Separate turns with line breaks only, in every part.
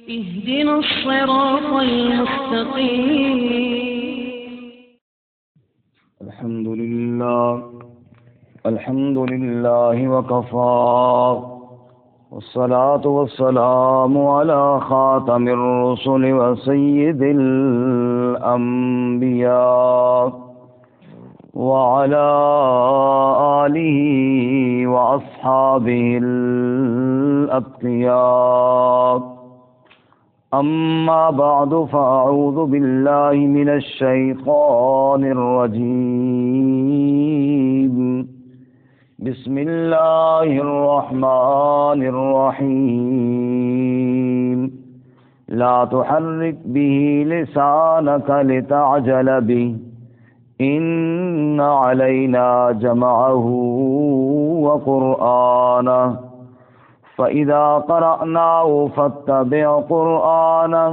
اهدنا الصراط المستقيم.
الحمد لله وكفى، والصلاة والسلام على خاتم الرسل وسيد الأنبياء وعلى آله وأصحابه الأتقياء. أما بعد فأعوذ بالله من الشيطان الرجيم. بسم الله الرحمن الرحيم. لا تحرك به لسانك لتعجل به إن علينا جمعه وقرآنه فإذا قرأناه فاتبع قرآنه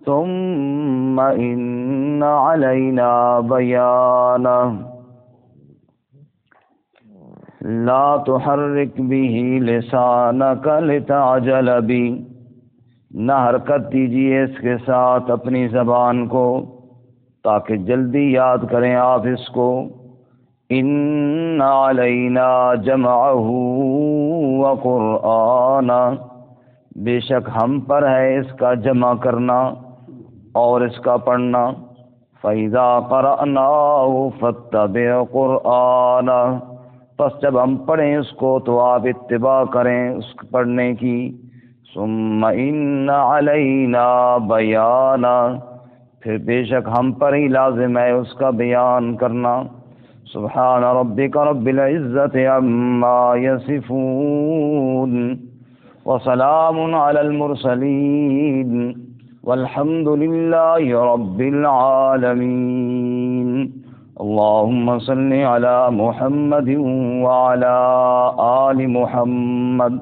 ثم إن علينا بيانه. لا تحرك به لسانك لتعجل به، نہ حرکت دیجیے اس کے ساتھ اپنی زبان کو تاکہ جلدی یاد کریں آپ اس کو. ان علینا جمعہ وقرآنہ، بے شک ہم پر ہے اس کا جمع کرنا اور اس کا پڑھنا. فَإِذَا قَرَأْنَاهُ فَاتَّبِعْ قُرْآنَهُ، پس جب ہم پڑھیں اس کو تو آپ اتباع کریں اس پڑھنے کی. ثُمَّ إِنَّ عَلَيْنَا بَيَانَهُ، پھر بے شک ہم پر ہی لازم ہے اس کا بیان کرنا. سبحان ربک رب العزت عما یصفون وسلام علی المرسلین والحمد للہ رب العالمین. اللهم صل على محمد وعلى آل محمد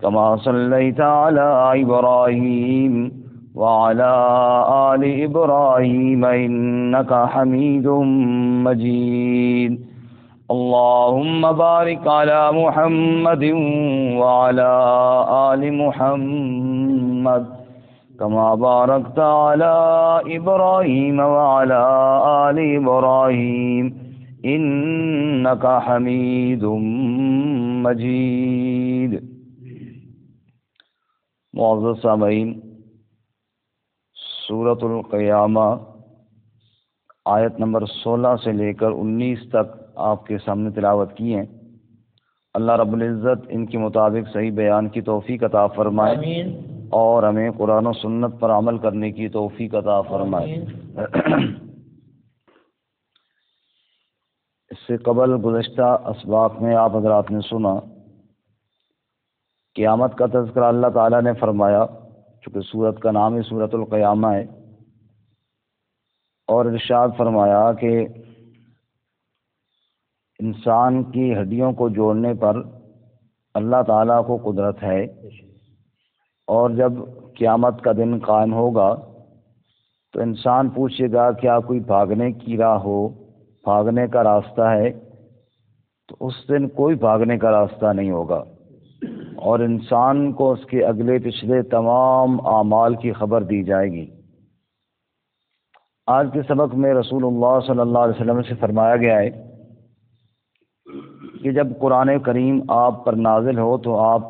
كما صليت على إبراهيم وعلى آل إبراهيم إنك حميد مجيد. اللهم بارك على محمد وعلى آل محمد كما باركت على إبراهيم وعلى آل إبراهيم إنك حميد مجيد. معزز سامعین، سورۃ القیامہ آیت نمبر 16 سے لے کر 19 تک آپ کے سامنے تلاوت کی ہیں. اللہ رب العزت ان کے مطابق صحیح بیان کی توفیق عطا فرمائے. آمین. اور ہمیں قرآن و سنت پر عمل کرنے کی توفیق عطا فرمائے. اس سے قبل گزشتہ اسباق میں آپ حضرات نے سنا قیامت کا تذکرہ اللہ تعالیٰ نے فرمایا، چونکہ سورت کا نام ہی سورۃ القیامہ ہے، اور ارشاد فرمایا کہ انسان کی ہڈیوں کو جوڑنے پر اللہ تعالیٰ کو قدرت ہے، اور جب قیامت کا دن قائم ہوگا تو انسان پوچھے گا کیا کوئی بھاگنے کی راہ ہو، بھاگنے کا راستہ ہے؟ تو اس دن کوئی بھاگنے کا راستہ نہیں ہوگا، اور انسان کو اس کے اگلے پچھلے تمام اعمال کی خبر دی جائے گی. آج کے سبق میں رسول اللہ صلی اللہ علیہ وسلم سے فرمایا گیا ہے کہ جب قرآن کریم آپ پر نازل ہو تو آپ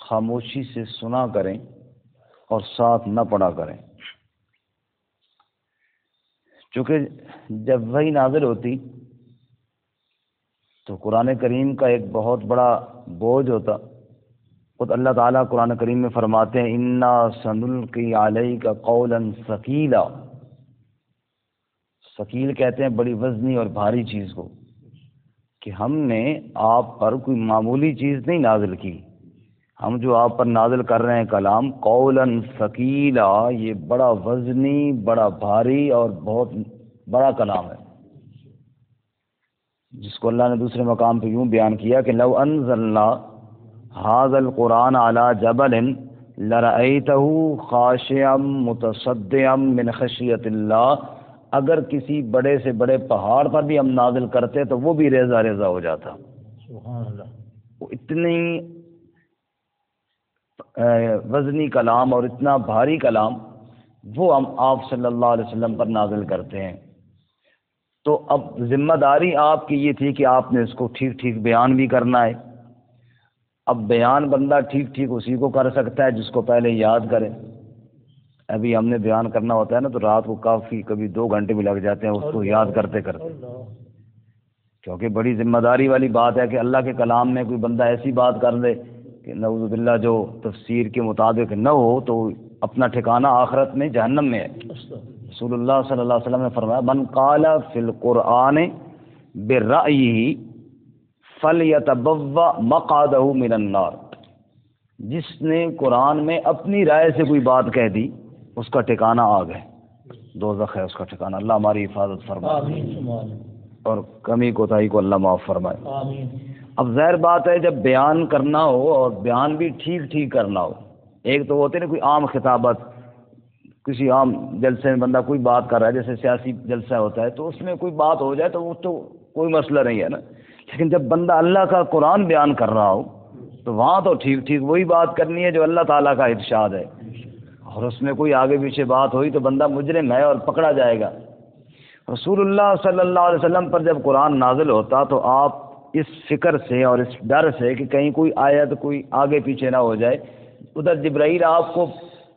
خاموشی سے سنا کریں اور ساتھ نہ پڑھا کریں، چونکہ جب وحی نازل ہوتی تو قرآن کریم کا ایک بہت بڑا بوجھ ہوتا. خود اللہ تعالیٰ قرآن کریم میں فرماتے ہیں انا سنلقی علیک قولا ثقیلا. ثقیل کہتے ہیں بڑی وزنی اور بھاری چیز کو، کہ ہم نے آپ پر کوئی معمولی چیز نہیں نازل کی، ہم جو آپ پر نازل کر رہے ہیں کلام قولا ثقیلا، یہ بڑا وزنی، بڑا بھاری اور بہت بڑا کلام ہے، جس کو اللہ نے دوسرے مقام پہ یوں بیان کیا کہ لو انزلنا هذا القرآن على جبل لرأيته خاشعا متصدعا من خشیۃ اللہ. اگر کسی بڑے سے بڑے پہاڑ پر بھی ہم نازل کرتے تو وہ بھی ریزہ ریزہ ہو جاتا. سبحان اللہ. وہ اتنی وزنی کلام اور اتنا بھاری کلام وہ ہم آپ صلی اللہ علیہ وسلم پر نازل کرتے ہیں. تو اب ذمہ داری آپ کی یہ تھی کہ آپ نے اس کو ٹھیک ٹھیک بیان بھی کرنا ہے. اب بیان بندہ ٹھیک ٹھیک اسی کو کر سکتا ہے جس کو پہلے یاد کرے. ابھی ہم نے بیان کرنا ہوتا ہے نا تو رات کو کافی کبھی 2 گھنٹے بھی لگ جاتے ہیں اس کو یاد کرتے کرتے، کیونکہ بڑی ذمہ داری والی بات ہے کہ اللہ کے کلام میں کوئی بندہ ایسی بات کر دے کہ نعوذ باللہ جو تفسیر کے مطابق نہ ہو تو اپنا ٹھکانہ آخرت میں جہنم میں ہے. رسول اللہ صلی اللہ علیہ وسلم نے فرمایا من قال فی القرآن برأیہ فلیتبوأ مقعدہ من النار، جس نے قرآن میں اپنی رائے سے کوئی بات کہہ دی اس کا ٹھکانہ آگ ہے، دوزخ ہے اس کا ٹھکانہ. اللہ ہماری حفاظت فرمائے اور کمی کوتاہی کو اللہ معاف فرمائے. اب ظاہر بات ہے جب بیان کرنا ہو اور بیان بھی ٹھیک ٹھیک کرنا ہو، ایک تو ہوتے نا کوئی عام خطابت، کسی عام جلسے میں بندہ کوئی بات کر رہا ہے جیسے سیاسی جلسہ ہوتا ہے تو اس میں کوئی بات ہو جائے تو وہ تو کوئی مسئلہ نہیں ہے نا. لیکن جب بندہ اللہ کا قرآن بیان کر رہا ہو تو وہاں تو ٹھیک ٹھیک وہی بات کرنی ہے جو اللہ تعالیٰ کا ارشاد ہے، اور اس میں کوئی آگے پیچھے بات ہوئی تو بندہ مجرم ہے اور پکڑا جائے گا. رسول اللہ صلی اللہ علیہ وسلم پر جب قرآن نازل ہوتا تو آپ اس فکر سے اور اس ڈر سے کہ کہیں کوئی آیت کوئی آگے پیچھے نہ ہو جائے، ادھر جبرائیل آپ کو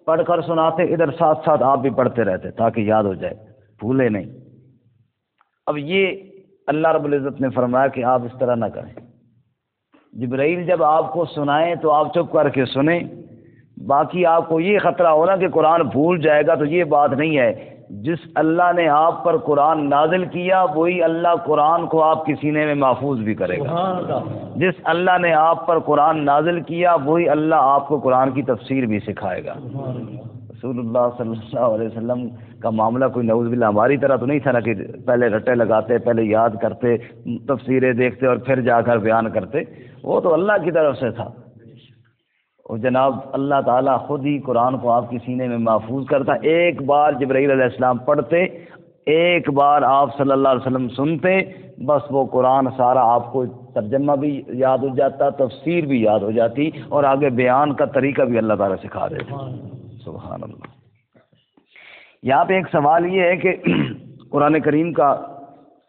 پڑھ کر سناتے، ادھر ساتھ ساتھ آپ بھی پڑھتے رہتے تاکہ یاد ہو جائے، بھولے نہیں. اب یہ اللہ رب العزت نے فرمایا کہ آپ اس طرح نہ کریں. جبرائیل جب آپ کو سنائیں تو آپ چپ کر کے سنیں. باقی آپ کو یہ خطرہ ہونا کہ قرآن بھول جائے گا تو یہ بات نہیں ہے. جس اللہ نے آپ پر قرآن نازل کیا وہی اللہ قرآن کو آپ کے سینے میں محفوظ بھی کرے گا. جس اللہ نے آپ پر قرآن نازل کیا وہی اللہ آپ کو قرآن کی تفسیر بھی سکھائے گا. رسول اللہ صلی اللہ علیہ وسلم کا معاملہ کوئی نعوذ باللہ ہماری طرح تو نہیں تھا نا کہ پہلے رٹے لگاتے، پہلے یاد کرتے، تفسیریں دیکھتے اور پھر جا کر بیان کرتے. وہ تو اللہ کی طرف سے تھا. اور جناب اللہ تعالیٰ خود ہی قرآن کو آپ کے سینے میں محفوظ کرتا. ایک بار جبرائیل علیہ السلام پڑھتے، ایک بار آپ صلی اللہ علیہ وسلم سنتے، بس وہ قرآن سارا آپ کو ترجمہ بھی یاد ہو جاتا، تفسیر بھی یاد ہو جاتی، اور آگے بیان کا طریقہ بھی اللہ تعالیٰ سکھا دیتے. سبحان اللہ. یہاں پہ ایک سوال یہ ہے کہ قرآن کریم کا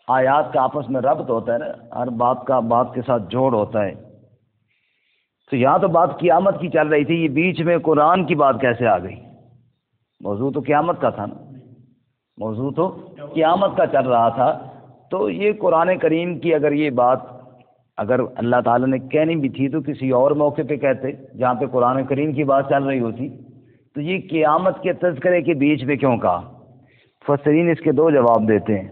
آیات کا آپس میں ربط ہوتا ہے نا، ہر بات کا بات کے ساتھ جوڑ ہوتا ہے. تو یہاں تو بات قیامت کی چل رہی تھی، یہ بیچ میں قرآن کی بات کیسے آ گئی؟ موضوع تو قیامت کا تھا نا، موضوع تو قیامت کا چل رہا تھا. تو یہ قرآن کریم کی اگر یہ بات اگر اللہ تعالیٰ نے کہنی بھی تھی تو کسی اور موقع پہ کہتے جہاں پہ قرآن کریم کی بات چل رہی ہوتی. تو یہ قیامت کے تذکرے کے بیچ میں کیوں کہا؟ مفسرین اس کے 2 جواب دیتے ہیں.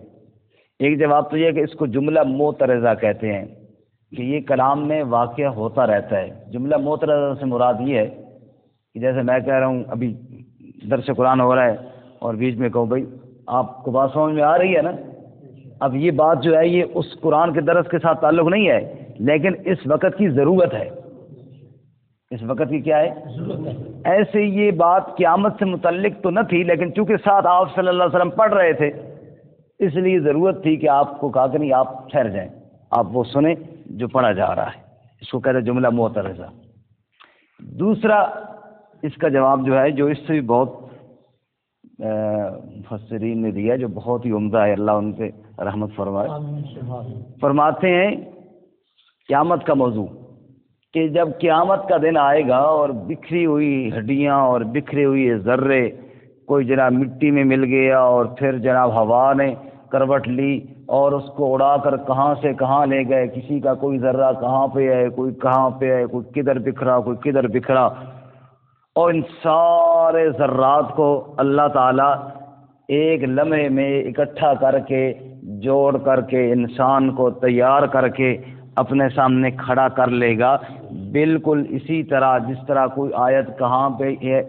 ایک جواب تو یہ ہے کہ اس کو جملہ معترضہ کہتے ہیں کہ یہ کلام میں واقع ہوتا رہتا ہے. جملہ معترضہ سے مراد یہ ہے کہ جیسے میں کہہ رہا ہوں ابھی درس قرآن ہو رہا ہے اور بیچ میں کہوں بھائی آپ کو بات سمجھ میں آ رہی ہے نا، اب یہ بات جو ہے یہ اس قرآن کے درس کے ساتھ تعلق نہیں ہے، لیکن اس وقت کی ضرورت ہے. اس وقت کی کیا ہے؟ ایسے یہ بات قیامت سے متعلق تو نہ تھی، لیکن چونکہ ساتھ آپ صلی اللہ علیہ وسلم پڑھ رہے تھے اس لیے ضرورت تھی کہ آپ کو کہا کہ نہیں آپ ٹھہر جائیں، آپ وہ سنیں جو پڑھا جا رہا ہے. اس کو کہتے ہیں جملہ معترضہ. دوسرا اس کا جواب جو ہے جو اس سے بھی بہت مفسرین نے دیا جو بہت ہی عمدہ ہے، اللہ ان پہ رحمت فرمائے. فرماتے ہیں قیامت کا موضوع کہ جب قیامت کا دن آئے گا اور بکھری ہوئی ہڈیاں اور بکھرے ہوئے ذرے، کوئی جناب مٹی میں مل گیا اور پھر جناب ہوا نے کروٹ لی اور اس کو اڑا کر کہاں سے کہاں لے گئے، کسی کا کوئی ذرہ کہاں پہ ہے، کوئی کہاں پہ ہے، کوئی کدھر بکھرا کوئی کدھر بکھرا، اور ان سارے ذرات کو اللہ تعالیٰ ایک لمحے میں اکٹھا کر کے جوڑ کر کے انسان کو تیار کر کے اپنے سامنے کھڑا کر لے گا. بالکل اسی طرح جس طرح کوئی آیت کہاں پہ ہے،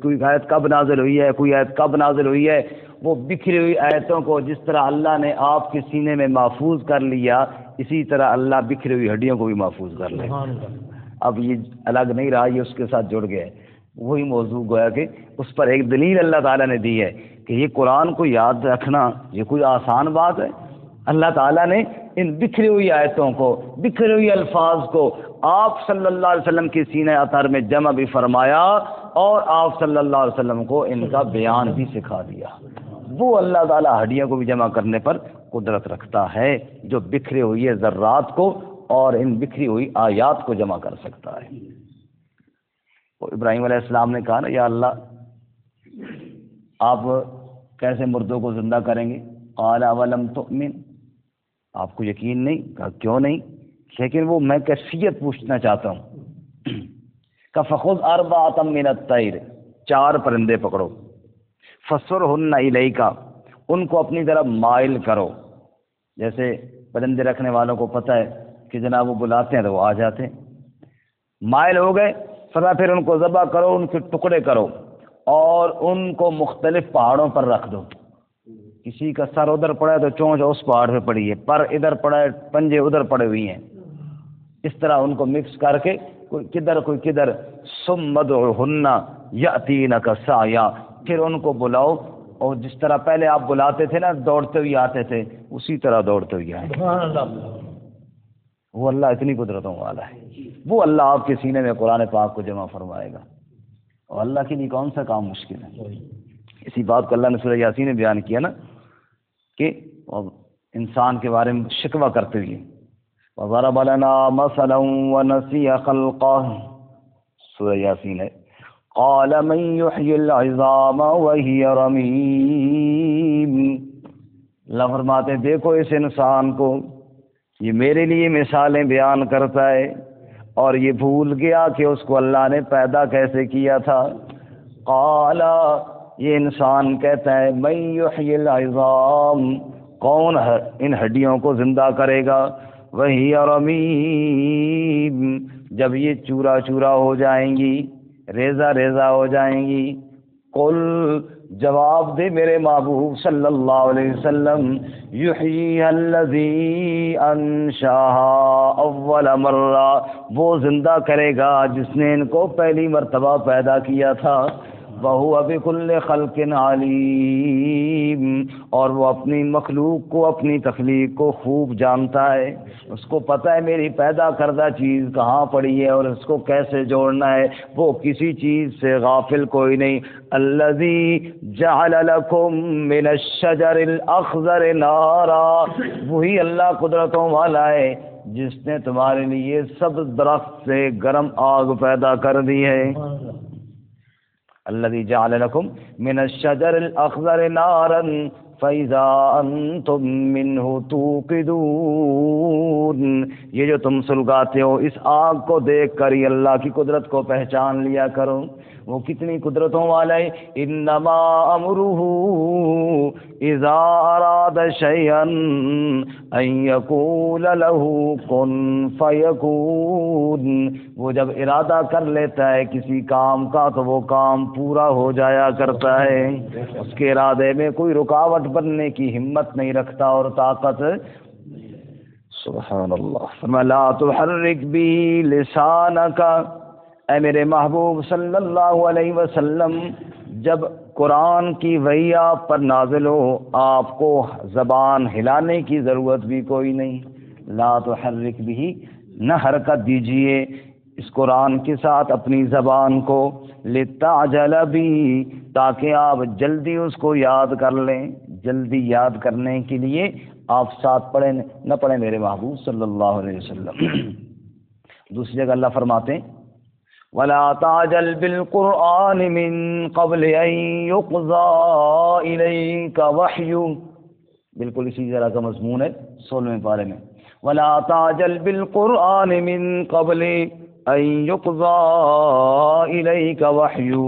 کوئی آیت کب نازل ہوئی ہے، کوئی آیت کب نازل ہوئی ہے، وہ بکھری ہوئی آیتوں کو جس طرح اللہ نے آپ کے سینے میں محفوظ کر لیا اسی طرح اللہ بکھری ہوئی ہڈیوں کو بھی محفوظ کر لے. اب یہ الگ نہیں رہا، یہ اس کے ساتھ جڑ گئے. وہی موضوع گویا کہ اس پر ایک دلیل اللہ تعالیٰ نے دی ہے کہ یہ قرآن کو یاد رکھنا یہ کوئی آسان بات ہے. اللہ تعالیٰ نے ان بکھری ہوئی آیتوں کو، بکھری ہوئی الفاظ کو آپ صلی اللہ علیہ وسلم کی سینہ اطہر میں جمع بھی فرمایا اور آپ صلی اللہ علیہ وسلم کو ان کا بیان بھی سکھا دیا۔ وہ اللہ تعالیٰ ہڈیوں کو بھی جمع کرنے پر قدرت رکھتا ہے جو بکھری ہوئی ذرات کو اور ان بکھری ہوئی آیات کو جمع کر سکتا ہے۔ وہ ابراہیم علیہ السلام نے کہا نا یا اللہ آپ کیسے مردوں کو زندہ کریں گے؟ قال اولم تؤمن، آپ کو یقین نہیں؟ کہا کیوں نہیں، لیکن وہ میں کیفیت پوچھنا چاہتا ہوں۔ کہ فخذ اربعۃ من الطیر، 4 پرندے پکڑو، فصرہن الیک، ان کو اپنی طرف مائل کرو۔ جیسے پرندے رکھنے والوں کو پتہ ہے کہ جناب وہ بلاتے ہیں تو وہ آ جاتے ہیں، مائل ہو گئے پھر ان کو ذبح کرو، ان کے ٹکڑے کرو اور ان کو مختلف پہاڑوں پر رکھ دو۔ کسی کا سر ادھر پڑا ہے تو چونچ اس پہاڑ پہ پڑی ہے، پر ادھر پڑا ہے، پنجے ادھر پڑے ہوئی ہیں، اس طرح ان کو مکس کر کے کوئی کدھر ثم ادعوہن یأتینک سعیا، پھر ان کو بلاؤ اور جس طرح پہلے آپ بلاتے تھے نا دوڑتے ہوئے آتے تھے اسی طرح دوڑتے ہوئے آئیں۔ وہ اللہ اتنی قدرتوں والا ہے، وہ اللہ آپ کے سینے میں قرآن پاک کو جمع فرمائے گا، اور اللہ کے لیے کون سا کام مشکل ہے؟ اسی بات کو اللہ نے سورہ یاسین میں بیان کیا نا کہ انسان کے بارے میں شکوہ کرتے ہوئے وَضَرَبَ لَنَا مَثَلًا وَنَسِيَ خَلْقَهُ، سورہ یاسین ہے، قَالَ مَن يُحْيِي الْعِظَامَ وَهِيَ رَمِيمٌ۔ اللہ فرماتے ہیں دیکھو اس انسان کو، یہ میرے لیے مثالیں بیان کرتا ہے اور یہ بھول گیا کہ اس کو اللہ نے پیدا کیسے کیا تھا۔ قال، یہ انسان کہتا ہے من یحیی العظام، کون ان ہڈیوں کو زندہ کرے گا؟ وہی رمیم، جب یہ چورا چورا ہو جائیں گی، ریزہ ریزہ ہو جائیں گی۔ قل، جواب دے میرے محبوب صلی اللہ علیہ وسلم، یحیی الذی انشاها اول مرہ، وہ زندہ کرے گا جس نے ان کو پہلی مرتبہ پیدا کیا تھا۔ وَهُوَ بِكُلِّ خَلْقٍ عَلِيمٌ، اور وہ اپنی مخلوق کو، اپنی تخلیق کو خوب جانتا ہے، اس کو پتہ ہے میری پیدا کردہ چیز کہاں پڑی ہے اور اس کو کیسے جوڑنا ہے، وہ کسی چیز سے غافل کوئی نہیں۔ الذی جعل لکم من الشجر الاخضر نارا، وہی اللہ قدرتوں والا ہے جس نے تمہارے لیے سبز درخت سے گرم آگ پیدا کر دی ہے۔ الذي جعل لكم من الشجر الأخضر نارا فإذا أنتم منه توقدون، یہ جو تم سلگاتے ہو اس آگ کو دیکھ کر ہی اللہ کی قدرت کو پہچان لیا کرو، وہ کتنی قدرتوں والا ہے۔ انما امرہ اذا اراد شیئا ان یقول له کن فیکون، وہ جب ارادہ کر لیتا ہے کسی کام کا تو وہ کام پورا ہو جایا کرتا ہے، اس کے ارادے میں کوئی رکاوٹ بننے کی ہمت نہیں رکھتا اور طاقت۔ سبحان اللہ۔ لا تحرک بھی لسانک، اے میرے محبوب صلی اللہ علیہ وسلم، جب قرآن کی وحی آپ پر نازل ہو آپ کو زبان ہلانے کی ضرورت بھی کوئی نہیں۔ لا تحرک بھی، نہ حرکت دیجئے اس قرآن کے ساتھ اپنی زبان کو، لتعجل بھی، تاکہ آپ جلدی اس کو یاد کر لیں۔ جلدی یاد کرنے کے لیے آپ ساتھ پڑھیں نہ پڑھیں میرے محبوب صلی اللہ علیہ وسلم۔ دوسری جگہ اللہ فرماتے ہیں وَلَا تَعْجَلْ بِالْقُرْآنِ مِن قَبْلِ أَن يُقْضَىٰ إِلَيْكَ وَحْيُهُ، بالکل اسی طرح کا مضمون ہے 16ویں پارے میں۔ وَلَا تَعْجَلْ بِالْقُرْآنِ مِن قَبْلِ أَن يُقْضَىٰ إِلَيْكَ وَحْيُهُ،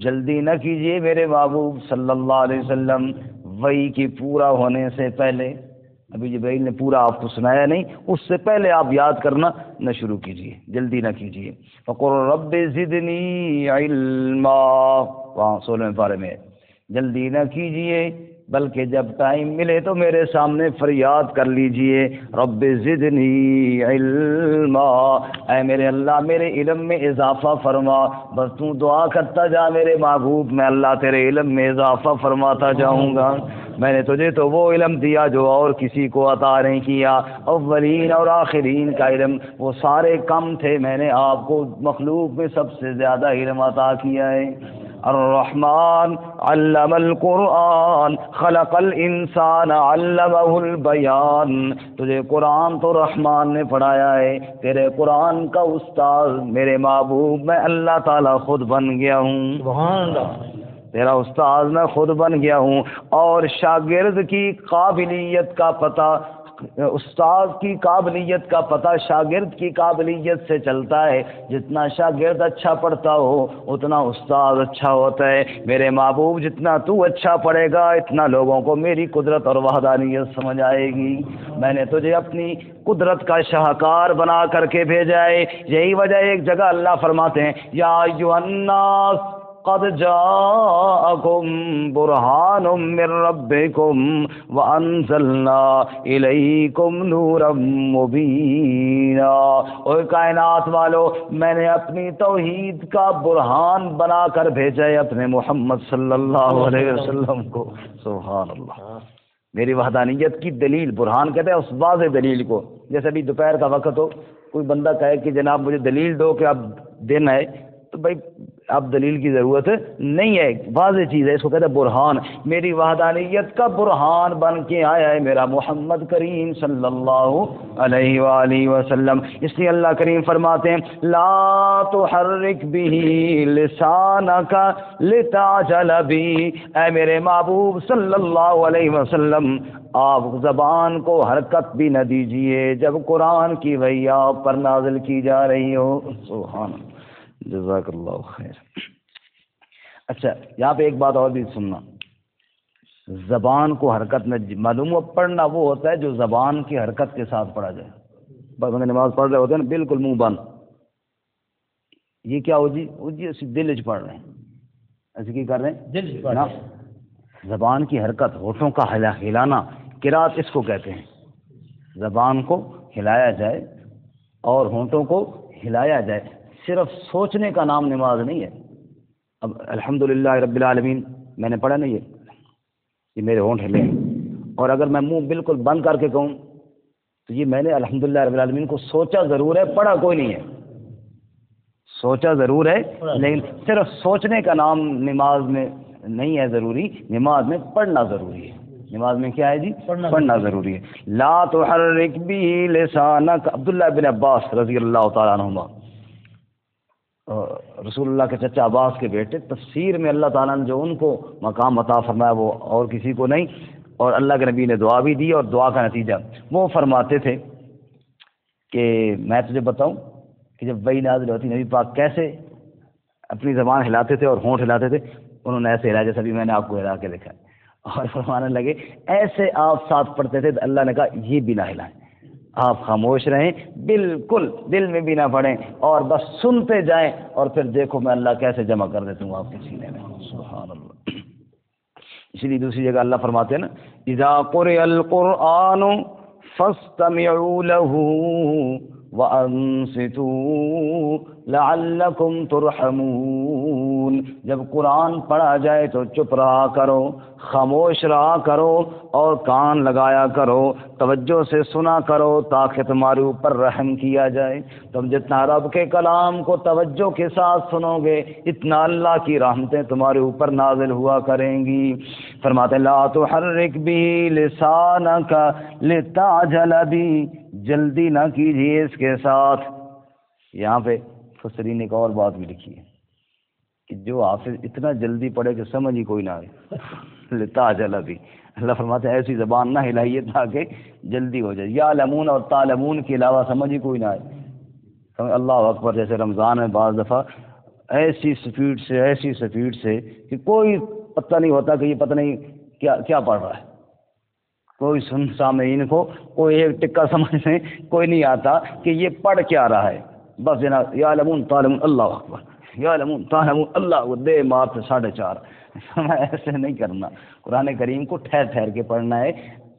جلدی نہ کیجیے میرے محبوب صلی اللہ علیہ وسلم وحی کی پورا ہونے سے پہلے۔ ابھی جبرائیل نے پورا آپ کو سنایا نہیں، اس سے پہلے آپ یاد کرنا نہ شروع کیجیے، جلدی نہ کیجیے۔ فَقُلْ رَبِّ زِدْنِي عِلْمًا، وہاں 16ویں پارے میں، جلدی نہ کیجیے بلکہ جب ٹائم ملے تو میرے سامنے فریاد کر لیجئے رب زدنی علما، اے میرے اللہ میرے علم میں اضافہ فرما۔ بس تو دعا کرتا جا میرے محبوب، میں اللہ تیرے علم میں اضافہ فرماتا جاؤں گا۔ میں نے تجھے تو وہ علم دیا جو اور کسی کو عطا نہیں کیا، اولین اور آخرین کا علم وہ سارے کم تھے، میں نے آپ کو مخلوق میں سب سے زیادہ علم عطا کیا ہے۔ الرحمن علم القرآن خلق الانسان علمہ البیان، تجھے قرآن تو رحمان نے پڑھایا ہے، تیرے قرآن کا استاد میرے محبوب میں اللہ تعالیٰ خود بن گیا ہوں، سبحان اللہ، تیرا استاد میں خود بن گیا ہوں۔ اور شاگرد کی قابلیت کا پتہ، استاد کی قابلیت کا پتہ شاگرد کی قابلیت سے چلتا ہے، جتنا شاگرد اچھا پڑھتا ہو اتنا استاد اچھا ہوتا ہے۔ میرے محبوب جتنا تو اچھا پڑھے گا اتنا لوگوں کو میری قدرت اور وحدانیت سمجھ آئے گی۔ میں نے تجھے اپنی قدرت کا شاہکار بنا کر کے بھیجا ہے۔ یہی وجہ ایک جگہ اللہ فرماتے ہیں یا ایھا الناس قد جاءکم برہان من ربکم وانزلنا الیکم نورا مبینا، اور کائنات والو میں نے اپنی توحید کا برہان بنا کر بھیجا ہے اپنے محمد صلی اللہ علیہ وسلم کو، سبحان اللہ، میری وحدانیت کی دلیل، برہان کہتے ہیں اس واضح دلیل کو۔ جیسے ابھی دوپہر کا وقت ہو، کوئی بندہ کہے کہ جناب مجھے دلیل دو کہ اب دن ہے، تو بھائی اب دلیل کی ضرورت نہیں ہے، واضح چیز ہے، اس کو کہتے ہیں برہان۔ میری وحدانیت کا برہان بن کے آیا ہے میرا محمد کریم صلی اللہ علیہ وآلہ وسلم۔ اس لیے اللہ کریم فرماتے ہیں لا تحرک به لسانک لتعجل به، اے میرے محبوب صلی اللہ علیہ وسلم آپ زبان کو حرکت بھی نہ دیجیے جب قرآن کی وحی آپ پر نازل کی جا رہی ہو، سبحان اللہ، جزاک اللہ خیر۔ اچھا یہاں پہ ایک بات اور بھی سننا، زبان کو حرکت میں معلوم ہو، پڑھنا وہ ہوتا ہے جو زبان کی حرکت کے ساتھ پڑھا جائے۔ بس نماز پڑھ رہے ہوتے ہیں نا بالکل منہ بند، یہ کیا ہو جی اسی دل چ پڑھ رہے ہیں، ایسے کی کر رہے ہیں دل چ پڑھ رہے ہیں۔ زبان کی حرکت، ہونٹوں کا ہلانا، قرات اس کو کہتے ہیں، زبان کو ہلایا جائے اور ہونٹوں کو ہلایا جائے، صرف سوچنے کا نام نماز نہیں ہے۔ اب الحمدللہ رب العالمین میں نے پڑھا نا، یہ میرے ہونٹ ہلے ہیں، اور اگر میں منہ بالکل بند کر کے کہوں تو یہ میں نے الحمدللہ رب العالمین کو سوچا ضرور ہے، پڑھا کوئی نہیں ہے، سوچا ضرور ہے لیکن صرف سوچنے کا نام نماز میں نہیں ہے ضروری، نماز میں پڑھنا ضروری ہے۔ نماز میں کیا ہے جی؟ پڑھنا ضروری ہے۔ لا تحرک به لسانک، عبداللہ بن عباس رضی اللہ تعالیٰ عنہما، رسول اللہ کے چچا عباس کے بیٹے، تفسیر میں اللہ تعالیٰ نے جو ان کو مقام عطا فرمایا وہ اور کسی کو نہیں، اور اللہ کے نبی نے دعا بھی دی، اور دعا کا نتیجہ وہ فرماتے تھے کہ میں تجھے بتاؤں کہ جب وحی نازل ہوتی نبی پاک کیسے اپنی زبان ہلاتے تھے اور ہونٹ ہلاتے تھے، انہوں نے ایسے ہلایا جیسے ابھی میں نے آپ کو ہلا کے دیکھا، اور فرمانے لگے ایسے آپ ساتھ پڑھتے تھے تو اللہ نے کہا یہ بھی نہ ہلائیں، آپ خاموش رہیں، بالکل دل میں بھی نہ پڑھیں، اور بس سنتے جائیں، اور پھر دیکھو میں اللہ کیسے جمع کر دیتا ہوں آپ کے سینے میں، سبحان اللہ۔ اسی لیے دوسری جگہ اللہ فرماتے ہیں نا اذا قرئ القرآن فاستمعوا له وانصتوا لعلکم ترحمون، جب قرآن پڑھا جائے تو چپ رہا کرو، خاموش رہا کرو، اور کان لگایا کرو، توجہ سے سنا کرو تاکہ تمہارے اوپر رحم کیا جائے۔ تم جتنا رب کے کلام کو توجہ کے ساتھ سنو گے اتنا اللہ کی رحمتیں تمہارے اوپر نازل ہوا کریں گی۔ فرماتے لا تحرک به لسانک لتعجل به، جلدی نہ کیجیے اس کے ساتھ۔ یہاں پہ مفسرین نے ایک اور بات بھی لکھی ہے کہ جو حافظ اتنا جلدی پڑھے کہ سمجھ ہی کوئی نہ آئے، لتعجل به، اللہ فرماتے ہیں ایسی زبان نہ ہلائیے تاکہ جلدی ہو جائے، یعلمون اور تعلمون کے علاوہ سمجھ ہی کوئی نہ آئے۔ اللہ اکبر، جیسے رمضان میں بعض دفعہ ایسی سپیڈ سے کہ کوئی پتہ نہیں ہوتا کہ یہ پتہ نہیں کیا پڑھ رہا ہے، کوئی سامعین کو کوئی ایک ٹکا سمجھنے کوئی نہیں آتا کہ یہ پڑھ کیا رہا ہے، بس جناب یعلمون تعلمون اللہ اکبر، یعلمون تعلمون اللہ، وہ دے مار سے 4:30 ایسے نہیں کرنا، قرآن کریم کو ٹھہر ٹھہر کے پڑھنا ہے،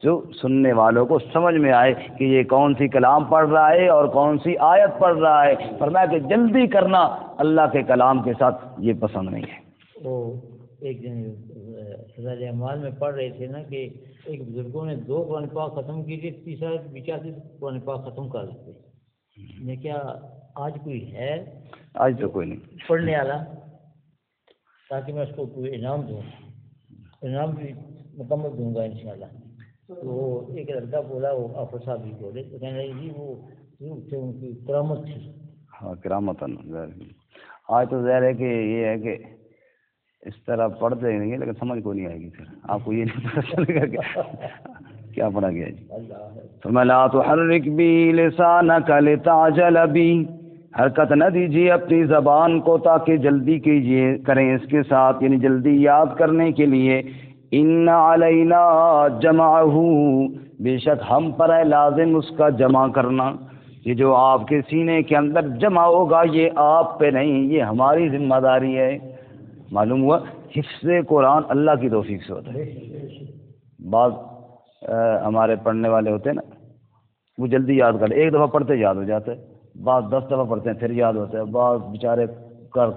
جو سننے والوں کو سمجھ میں آئے کہ یہ کون سی کلام پڑھ رہا ہے اور کون سی آیت پڑھ رہا ہے۔ فرمایا کہ جلدی کرنا اللہ کے کلام کے ساتھ یہ پسند نہیں ہے۔
وہ ایک دن فضائل اعمال میں پڑھ رہے تھے نا کہ ایک بزرگوں نے 2 قرآن پاک ختم کی تھی، تیسرا بچا سے قرآن پاک ختم کر دیتے۔ میں کیا آج کوئی ہے؟
آج تو کوئی نہیں
پڑھنے والا، تاکہ میں اس کو کوئی انعام دوں، انعام بھی مکمل دوں گا انشاءاللہ۔ تو ایک لڑکا بولا، وہ آفر صاحب بھی بولے، تو کہنے لگے جی وہ ان کی کرامت تھی۔
ہاں کرامت آج تو ظاہر ہے کہ یہ ہے کہ اس طرح پڑھ دیں گے لیکن سمجھ کو نہیں آئے گی، پھر آپ کو یہ نہیں پتہ چلے گا کہ کیا پڑھا گیا جی۔ فرمایا لا تحرک بی لسانک لتعجل بی، حرکت نہ دیجیے اپنی زبان کو تاکہ جلدی کیجیے کریں اس کے ساتھ، یعنی جلدی یاد کرنے کے لیے۔ ان علینا جمعہ، بے شک ہم پر ہے لازم اس کا جمع کرنا، یہ جو آپ کے سینے کے اندر جمع ہوگا یہ آپ پہ نہیں، یہ ہماری ذمہ داری ہے۔ معلوم ہوا حفظ قرآن اللہ کی توفیق سے ہوتا ہے۔ بعض ہمارے پڑھنے والے ہوتے ہیں نا، وہ جلدی یاد کر، ایک دفعہ پڑھتے یاد ہو جاتا ہے، بعض 10 دفعہ پڑھتے ہیں پھر یاد ہوتا ہے، بعض بیچارے کر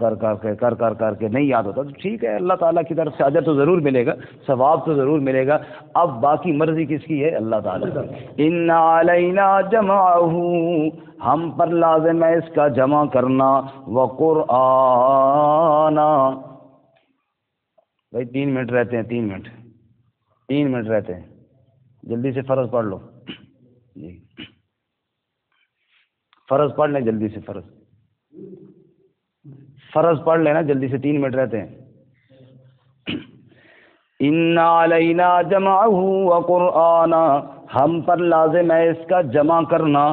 کے نہیں یاد ہوتا۔ تو ٹھیک ہے، اللہ تعالیٰ کی طرف سے اجر تو ضرور ملے گا، ثواب تو ضرور ملے گا، اب باقی مرضی کس کی ہے؟ اللہ تعالیٰ کی۔ ان علینا جمعہ، ہم پر لازم ہے اس کا جمع کرنا، وقرآن، بھائی 3 منٹ رہتے ہیں، 3 منٹ رہتے ہیں، جلدی سے فرض پڑھ لو جی، فرض پڑھ لیں جلدی سے، فرض پڑھ لینا جلدی سے، 3 منٹ رہتے ہیں۔ ان علینا جمعہ وقرآن، ہم پر لازم ہے اس کا جمع کرنا،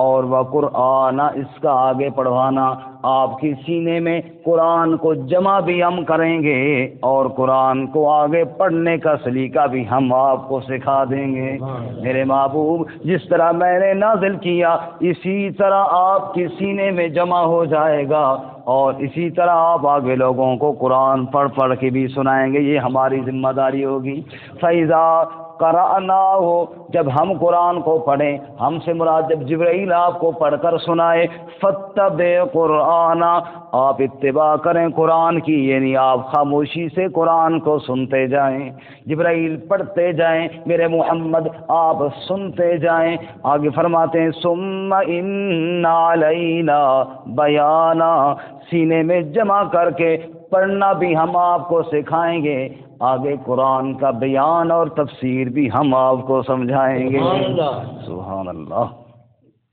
اور وقرآن، اس کا آگے پڑھوانا۔ آپ کی سینے میں قرآن کو جمع بھی ہم کریں گے اور قرآن کو آگے پڑھنے کا سلیقہ بھی ہم آپ کو سکھا دیں گے۔ میرے محبوب، جس طرح میں نے نازل کیا اسی طرح آپ کے سینے میں جمع ہو جائے گا، اور اسی طرح آپ آگے لوگوں کو قرآن پڑھ کے بھی سنائیں گے، یہ ہماری ذمہ داری ہوگی۔ فَإِذَا قرأناه، جب ہم قرآن کو پڑھیں، ہم سے مراد جب جبرائیل آپ کو پڑھ کر سنائے، فَاتَّبِعْ قرآن، آپ اتباع کریں قرآن کی، یعنی آپ خاموشی سے قرآن کو سنتے جائیں، جبرائیل پڑھتے جائیں، میرے محمد آپ سنتے جائیں۔ آگے فرماتے ہیں ثُمَّ إِنَّ عَلَيْنَا بَيَانًا، سینے میں جمع کر کے پڑھنا بھی ہم آپ کو سکھائیں گے، آگے قرآن کا بیان اور تفسیر بھی ہم آپ کو سمجھائیں گے۔ سبحان اللہ،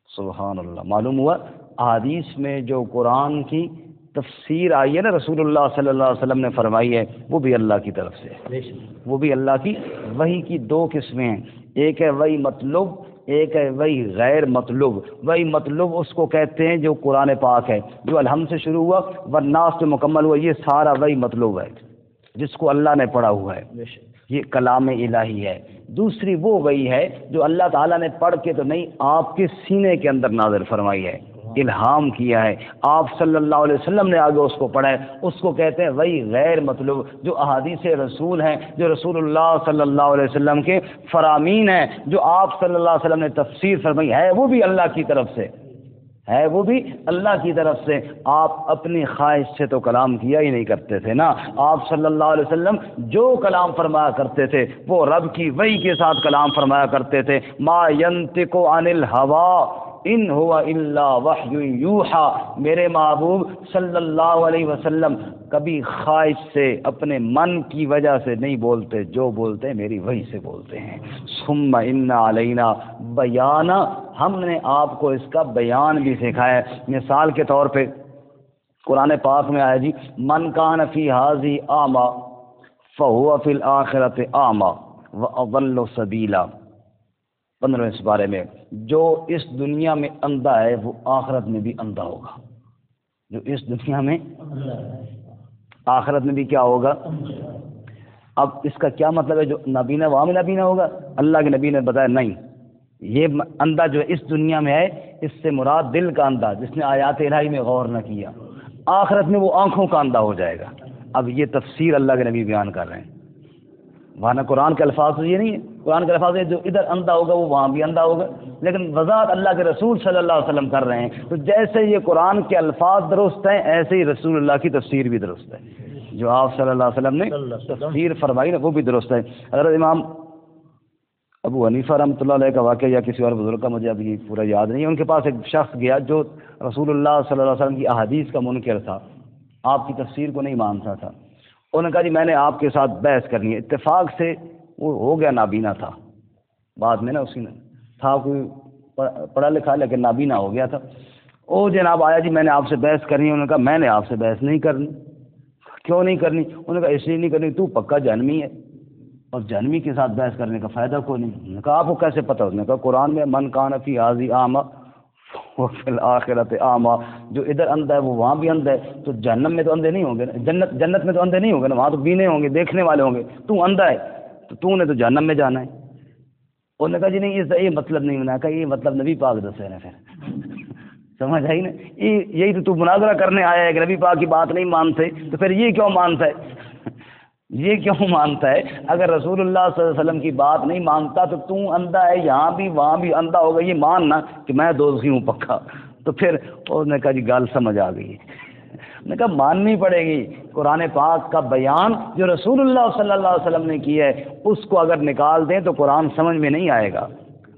سبحان اللہ۔ معلوم ہوا احادیث میں جو قرآن کی تفسیر آئی ہے نا، رسول اللہ صلی اللہ علیہ وسلم نے فرمائی ہے، وہ بھی اللہ کی طرف سے ہے، وہ بھی اللہ کی وحی کی 2 قسمیں ہیں، ایک ہے وحی مطلوب، ایک ہے وحی غیر مطلوب۔ وحی مطلوب اس کو کہتے ہیں جو قرآن پاک ہے، جو الحمد سے شروع ہوا والناس سے مکمل ہوا، یہ سارا وحی مطلوب ہے جس کو اللہ نے پڑھا ہوا ہے، یہ کلام الہی ہے۔ دوسری وہ وحی ہے جو اللہ تعالیٰ نے پڑھ کے تو نہیں، آپ کے سینے کے اندر نازل فرمائی ہے، الہام کیا ہے، آپ صلی اللہ علیہ وسلم نے آگے اس کو پڑھا ہے، اس کو کہتے ہیں وہی غیر مطلوب، جو احادیث رسول ہیں، جو رسول اللہ صلی اللہ علیہ وسلم کے فرامین ہیں، جو آپ صلی اللہ علیہ وسلم نے تفسیر فرمائی ہے، وہ بھی اللہ کی طرف سے ہے، وہ بھی اللہ کی طرف سے۔ آپ اپنی خواہش سے تو کلام کیا ہی نہیں کرتے تھے نا، آپ صلی اللہ علیہ وسلم جو کلام فرمایا کرتے تھے وہ رب کی وحی کے ساتھ کلام فرمایا کرتے تھے۔ ما ینطق عن الہوا ان ہوا الا وحی یوحا، میرے محبوب صلی اللہ علیہ وسلم کبھی خواہش سے اپنے من کی وجہ سے نہیں بولتے، جو بولتے ہیں میری وحی سے بولتے ہیں۔ ثم ان علینا بیانا، ہم نے آپ کو اس کا بیان بھی سکھایا ہے۔ مثال کے طور پہ قرآن پاک میں آیا جی من کان فی ھذہ اعمی فہو فی الآخرۃ اعمی واضل سبیلا، 15ویں سپارے میں، جو اس دنیا میں اندھا ہے وہ آخرت میں بھی اندھا ہوگا، جو اس دنیا میں آخرت میں بھی کیا ہوگا۔ اب اس کا کیا مطلب ہے، جو نابینا وہ عام نابینا ہوگا؟ اللہ کے نبی نے بتایا نہیں، یہ اندھا جو اس دنیا میں ہے اس سے مراد دل کا اندھا، جس نے آیات الہی میں غور نہ کیا، آخرت میں وہ آنکھوں کا اندھا ہو جائے گا، اب یہ تفسیر اللہ کے نبی بیان کر رہے ہیں، ورنہ قرآن کے الفاظ تو یہ نہیں ہے. قرآن کے الفاظ ہے جو ادھر اندھا ہوگا وہ وہاں بھی اندھا ہوگا، لیکن وضاحت اللہ کے رسول صلی اللہ علیہ وسلم کر رہے ہیں. تو جیسے یہ قرآن کے الفاظ درست ہیں ایسے ہی رسول اللہ کی تفسیر بھی درست ہے. جو آپ صلی اللہ علیہ وسلم نے تفسیر فرمائی نا وہ بھی درست ہے. اگر امام ابو حنیفہ رحمۃ اللہ علیہ کا واقعہ یا کسی اور بزرگ کا مجھے اب یہ پورا یاد نہیں ہے، ان کے پاس ایک شخص گیا جو رسول اللہ صلی اللہ علیہ وسلم کی احادیث کا منکر تھا، آپ کی تفسیر کو نہیں مانتا تھا. انہوں نے کہا جی میں نے آپ کے ساتھ بحث کرنی ہے. اتفاق سے وہ ہو گیا نابینا تھا، بعد میں نا اسی نے تھا کوئی پڑھا لکھا لیکن نابینا ہو گیا تھا. او جناب آیا جی میں نے آپ سے بحث کرنی ہے. انہوں نے کہا میں نے آپ سے بحث نہیں کرنی. کیوں نہیں کرنی؟ انہوں نے کہا اس لیے نہیں کرنی تو پکا جہنمی ہے اور جہنمی کے ساتھ بحث کرنے کا فائدہ کوئی نہیں. انہوں نے کہا آپ کو کیسے پتہ؟ اس نے کہا قرآن میں من کان فی ھذی اعمی وفی الآخرۃ اعمی، جو ادھر اندھا ہے وہ وہاں بھی اندھا ہے. تو جہنم میں تو اندھے نہیں ہوں گے نا، جنت میں تو اندھے نہیں ہوں گے نا، وہاں تو بینے ہوں گے، دیکھنے والے ہوں گے. تو اندھا ہے تو نے تو جہنم میں جانا ہے. انہوں نے کہا جی نہیں یہ مطلب نہیں بنا. کہا یہ مطلب نبی پاک دسے نا. پھر سمجھ آئی نا، یہی تو مناظرہ کرنے آیا ہے کہ نبی پاک کی بات نہیں مانتے تو پھر یہ کیوں مانتا ہے؟ یہ کیوں مانتا ہے؟ اگر رسول اللہ صلی اللہ علیہ وسلم کی بات نہیں مانتا تو اندھا ہے یہاں بھی وہاں بھی اندھا ہوگا. یہ ماننا کہ میں دوزخی ہوں پکا. تو پھر انہوں نے کہا جی گال سمجھ آ گئی. میں کہا ماننی پڑے گی. قرآن پاک کا بیان جو رسول اللہ صلی اللہ علیہ وسلم نے کیا ہے اس کو اگر نکال دیں تو قرآن سمجھ میں نہیں آئے گا.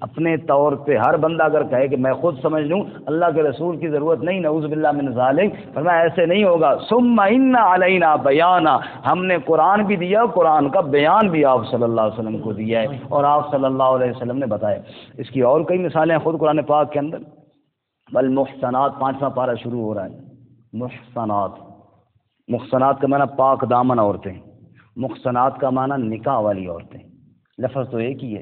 اپنے طور پہ ہر بندہ اگر کہے کہ میں خود سمجھ لوں اللہ کے رسول کی ضرورت نہیں، نعوذ باللہ من ذالک، فرمایا ایسے نہیں ہوگا. ثم ان علینا بیانا، ہم نے قرآن بھی دیا، قرآن کا بیان بھی آپ صلی اللہ علیہ وسلم کو دیا ہے اور آپ صلی اللہ علیہ وسلم نے بتایا. اس کی اور کئی مثالیں خود قرآن پاک کے اندر. والمحصنات 5واں پارہ شروع ہو رہا ہے. محصنات، محصنات کا معنی پاک دامن عورتیں، محصنات کا معنی نکاح والی عورتیں. لفظ تو ایک ہی ہے،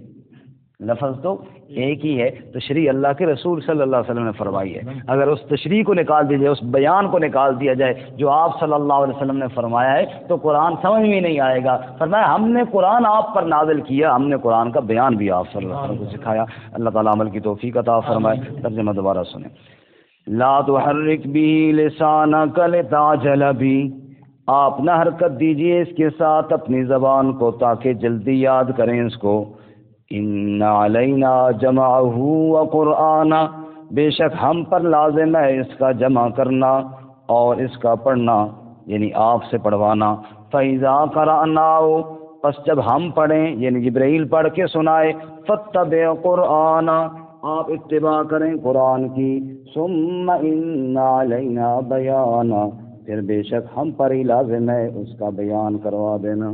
لفظ تو ایک ہی ہے. تشریح اللہ کے رسول صلی اللہ علیہ وسلم نے فرمائی ہے. اگر اس تشریح کو نکال دیا جائے، اس بیان کو نکال دیا جائے جو آپ صلی اللہ علیہ وسلم نے فرمایا ہے تو قرآن سمجھ میں نہیں آئے گا. فرمایا ہم نے قرآن آپ پر نازل کیا، ہم نے قرآن کا بیان بھی آپ صلی اللہ علیہ وسلم کو سکھایا. اللہ تعالیٰ عمل کی توفیق عطا فرمائے. ترجمہ دوبارہ سنیں. لا تحرک به لسانک لتعجل به، آپ نہ حرکت دیجئے اس کے ساتھ اپنی زبان کو تاکہ جلدی یاد کریں اس کو. ان علینا جمعہ وقرآن، بے شک ہم پر لازم ہے اس کا جمع کرنا اور اس کا پڑھنا، یعنی آپ سے پڑھوانا. فَإِذَا قَرَأْنَاهُ، پس جب ہم پڑھیں یعنی جبرائیل پڑھ کے سنائے، فَاتَّبِعْ قُرْآنَ، آپ اتباع کریں قرآن کی. ثُمَّ إِنَّ عَلَيْنَا بَيَانًا، پھر بے شک ہم پر ہی لازم ہے اس کا بیان کروا دینا.